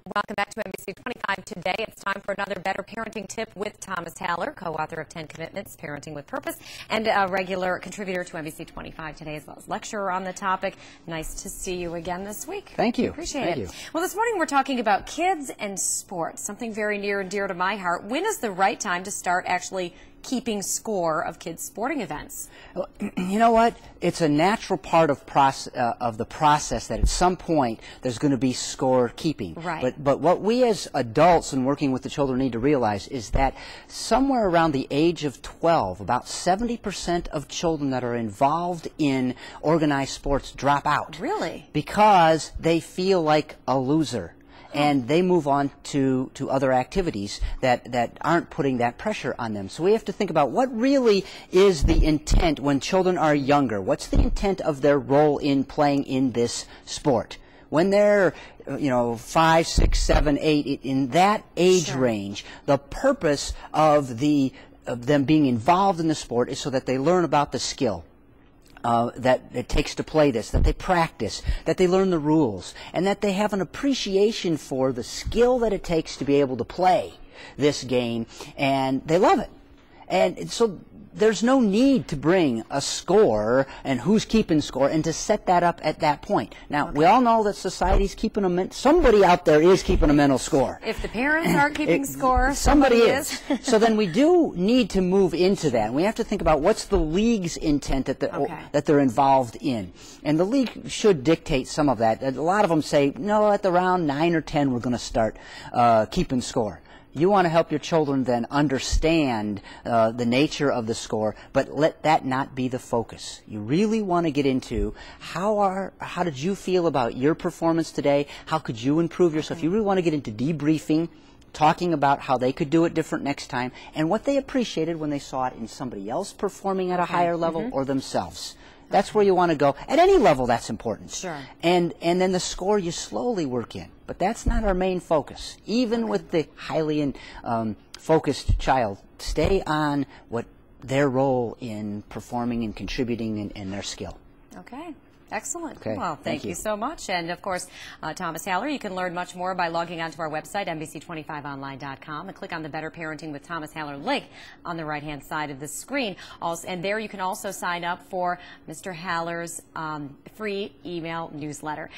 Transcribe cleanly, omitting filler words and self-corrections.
Welcome back to NBC 25 today. It's time for another Better Parenting Tip with Thomas Haller, co-author of 10 Commitments, Parenting with Purpose, and a regular contributor to NBC 25 today, as well as lecturer on the topic. Nice to see you again this week. Thank you. Appreciate it. Well, this morning we're talking about kids and sports, something very near and dear to my heart. When is the right time to start actually keeping score of kids' sporting events? Well, you know what? It's a natural part of the process that at some point there's going to be score keeping. Right. But what we as adults and working with the children need to realize is that somewhere around the age of 12, about 70% of children that are involved in organized sports drop out. Really? Because they feel like a loser. And they move on to other activities that aren't putting that pressure on them. So we have to think about what really is the intent when children are younger. What's the intent of their role in playing in this sport? When they're, 5, 6, 7, 8, in that age range, the purpose of them being involved in the sport is so that they learn about the skill that it takes to play this, that they practice, that they learn the rules, and that they have an appreciation for the skill that it takes to be able to play this game, and they love it. And so there's no need to bring a score and who's keeping score and to set that up at that point. Now, we all know that society's keeping somebody out there is keeping a mental score. If the parents aren't keeping score, somebody is. So then we do need to move into that. And we have to think about what's the league's intent that they're involved in. And the league should dictate some of that. A lot of them say, no, at around 9 or 10 we're going to start keeping score. You want to help your children then understand the nature of the score, but let that not be the focus. You really want to get into how did you feel about your performance today? How could you improve yourself? You really want to get into debriefing, talking about how they could do it different next time, and what they appreciated when they saw it in somebody else performing at a higher level or themselves. That's where you want to go. At any level, that's important. Sure. And then the score you slowly work in. But that's not our main focus. Even with the highly focused child, stay on what their role in performing and contributing and their skill. Okay. Excellent. Okay. Well, thank you so much. And, of course, Thomas Haller, you can learn much more by logging on to our website, NBC25online.com, and click on the Better Parenting with Thomas Haller link on the right-hand side of the screen. And there you can also sign up for Mr. Haller's free email newsletter.